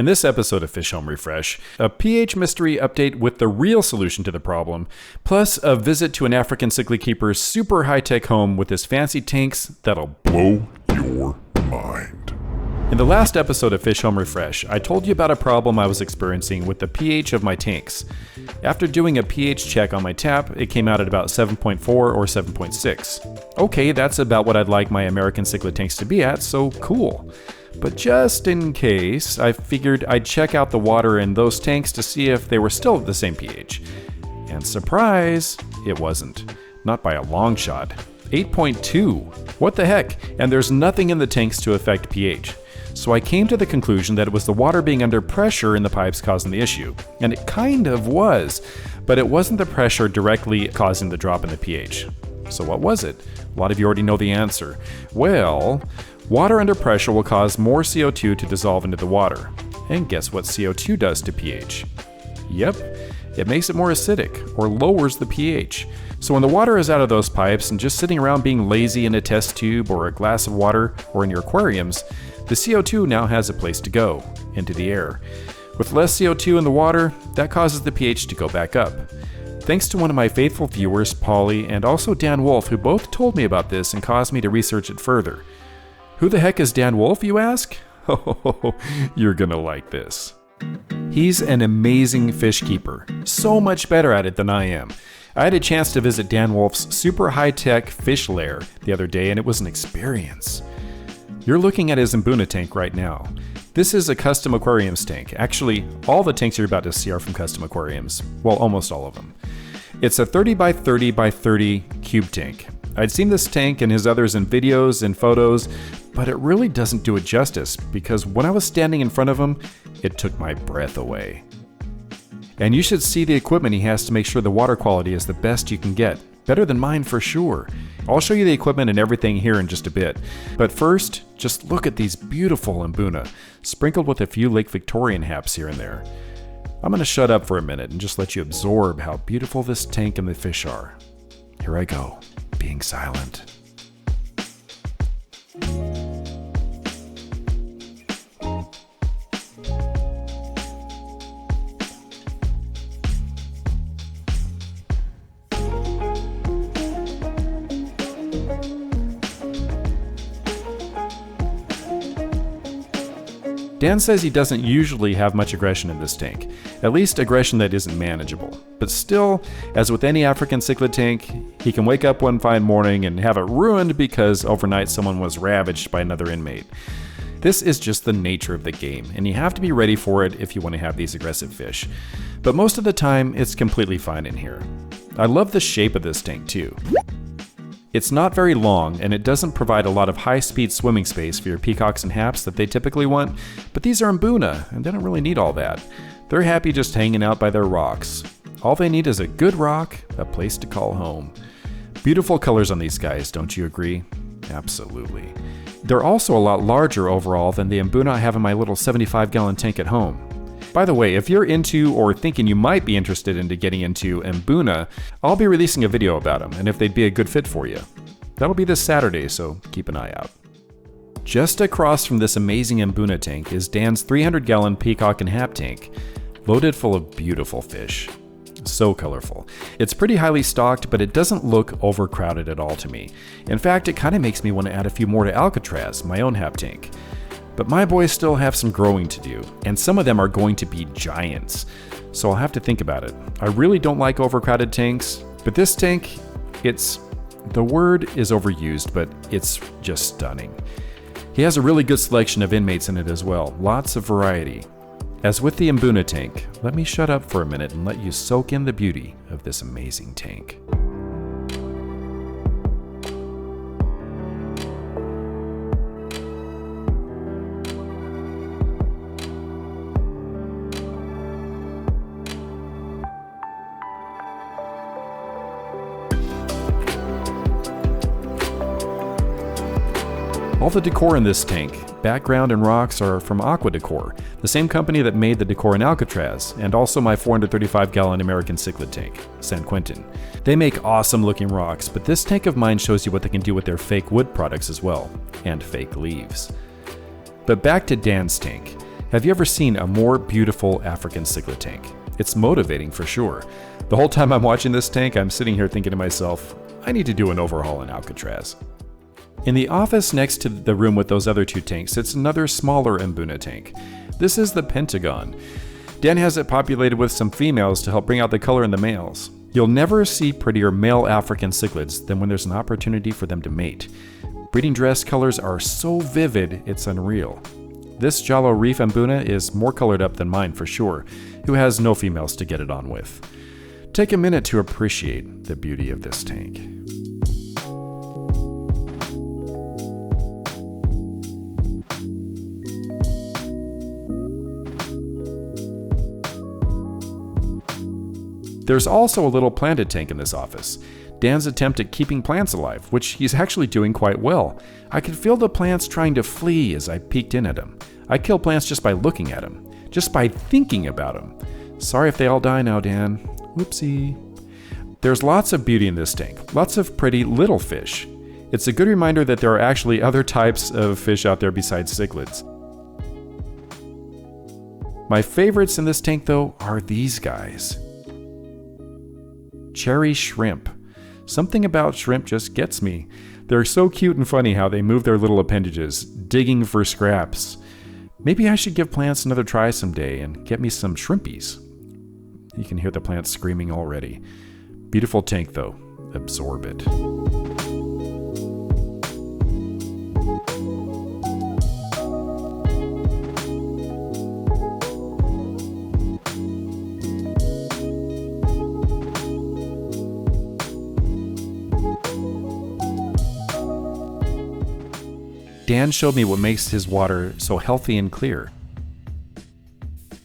In this episode of Fish Home Refresh, a pH mystery update with the real solution to the problem, plus a visit to an African cichlid keeper's super high-tech home with his fancy tanks that'll blow your mind. In the last episode of Fish Home Refresh, I told you about a problem I was experiencing with the pH of my tanks. After doing a pH check on my tap, it came out at about 7.4 or 7.6. Okay, that's about what I'd like my American cichlid tanks to be at, so cool. But just in case, I figured I'd check out the water in those tanks to see if they were still at the same pH. And surprise, it wasn't. Not by a long shot. 8.2. What the heck? And there's nothing in the tanks to affect pH. So I came to the conclusion that it was the water being under pressure in the pipes causing the issue. And it kind of was, but it wasn't the pressure directly causing the drop in the pH. So what was it? A lot of you already know the answer. Well, water under pressure will cause more CO2 to dissolve into the water. And guess what CO2 does to pH? Yep, it makes it more acidic, or lowers the pH. So when the water is out of those pipes and just sitting around being lazy in a test tube or a glass of water or in your aquariums, the CO2 now has a place to go, into the air. With less CO2 in the water, that causes the pH to go back up. Thanks to one of my faithful viewers, Polly, and also Dan Wolf, who both told me about this and caused me to research it further. Who the heck is Dan Wolf, you ask? Oh, you're gonna like this. He's an amazing fish keeper, so much better at it than I am. I had a chance to visit Dan Wolf's super high-tech fish lair the other day, and it was an experience. You're looking at his Mbuna tank right now. This is a custom aquariums tank. Actually, all the tanks you're about to see are from custom aquariums. Well, almost all of them. It's a 30 by 30 by 30 cube tank. I'd seen this tank and his others in videos and photos, but it really doesn't do it justice because when I was standing in front of him, it took my breath away. And you should see the equipment he has to make sure the water quality is the best you can get. Better than mine for sure. I'll show you the equipment and everything here in just a bit. But first, just look at these beautiful Mbuna, sprinkled with a few Lake Victorian haps here and there. I'm gonna shut up for a minute and just let you absorb how beautiful this tank and the fish are. Here I go, being silent. Dan says he doesn't usually have much aggression in this tank, at least aggression that isn't manageable. But still, as with any African cichlid tank, he can wake up one fine morning and have it ruined because overnight someone was ravaged by another inmate. This is just the nature of the game, and you have to be ready for it if you want to have these aggressive fish. But most of the time, it's completely fine in here. I love the shape of this tank too. It's not very long, and it doesn't provide a lot of high-speed swimming space for your peacocks and haps that they typically want, but these are Mbuna, and they don't really need all that. They're happy just hanging out by their rocks. All they need is a good rock, a place to call home. Beautiful colors on these guys, don't you agree? Absolutely. They're also a lot larger overall than the Mbuna I have in my little 75-gallon tank at home. By the way, if you're into or thinking you might be interested into getting into Mbuna, I'll be releasing a video about them and if they'd be a good fit for you. That'll be this Saturday, so keep an eye out. Just across from this amazing Mbuna tank is Dan's 300-gallon peacock and hap tank, loaded full of beautiful fish. So colorful. It's pretty highly stocked, but it doesn't look overcrowded at all to me. In fact, it kind of makes me want to add a few more to Alcatraz, my own hap tank. But my boys still have some growing to do, and some of them are going to be giants. So I'll have to think about it. I really don't like overcrowded tanks, but this tank, the word is overused, but it's just stunning. He has a really good selection of inmates in it as well, lots of variety. As with the Mbuna tank, let me shut up for a minute and let you soak in the beauty of this amazing tank. All the decor in this tank, background and rocks, are from Aqua Decor, the same company that made the decor in Alcatraz, and also my 435-gallon American cichlid tank, San Quentin. They make awesome looking rocks, but this tank of mine shows you what they can do with their fake wood products as well, and fake leaves. But back to Dan's tank. Have you ever seen a more beautiful African cichlid tank? It's motivating for sure. The whole time I'm watching this tank, I'm sitting here thinking to myself, I need to do an overhaul in Alcatraz. In the office next to the room with those other two tanks sits another smaller Mbuna tank. This is the Pentagon. Dan has it populated with some females to help bring out the color in the males. You'll never see prettier male African cichlids than when there's an opportunity for them to mate. Breeding dress colors are so vivid, it's unreal. This Jalo Reef Mbuna is more colored up than mine for sure, who has no females to get it on with. Take a minute to appreciate the beauty of this tank. There's also a little planted tank in this office. Dan's attempt at keeping plants alive, which he's actually doing quite well. I could feel the plants trying to flee as I peeked in at him. I kill plants just by looking at them, just by thinking about them. Sorry if they all die now, Dan. Whoopsie. There's lots of beauty in this tank, lots of pretty little fish. It's a good reminder that there are actually other types of fish out there besides cichlids. My favorites in this tank, though, are these guys. Cherry shrimp. Something about shrimp just gets me. They're so cute and funny how they move their little appendages, digging for scraps. Maybe I should give plants another try someday and get me some shrimpies. You can hear the plants screaming already. Beautiful tank though. Absorb it. Dan showed me what makes his water so healthy and clear.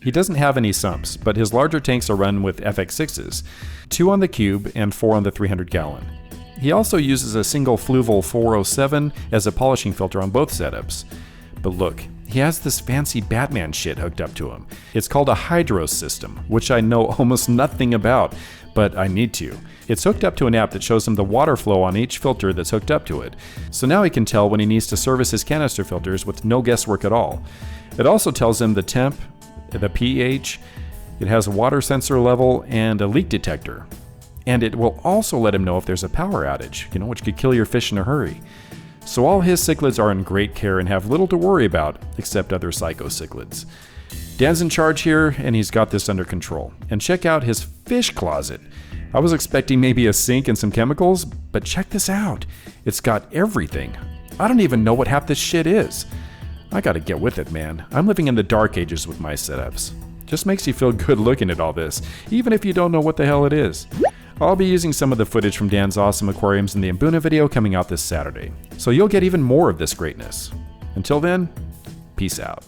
He doesn't have any sumps, but his larger tanks are run with FX6s, 2 on the cube and 4 on the 300 gallon. He also uses a single Fluval 407 as a polishing filter on both setups. But look, he has this fancy Batman shit hooked up to him. It's called a Hydros system, which I know almost nothing about, but I need to. It's hooked up to an app that shows him the water flow on each filter that's hooked up to it. So now he can tell when he needs to service his canister filters with no guesswork at all. It also tells him the temp, the pH, it has a water sensor level and a leak detector. And it will also let him know if there's a power outage, which could kill your fish in a hurry. So all his cichlids are in great care and have little to worry about, except other psycho cichlids. Dan's in charge here, and he's got this under control. And check out his fish closet. I was expecting maybe a sink and some chemicals, but check this out. It's got everything. I don't even know what half this shit is. I gotta get with it, man. I'm living in the dark ages with my setups. Just makes you feel good looking at all this, even if you don't know what the hell it is. I'll be using some of the footage from Dan's awesome aquariums in the Mbuna video coming out this Saturday, so you'll get even more of this greatness. Until then, peace out.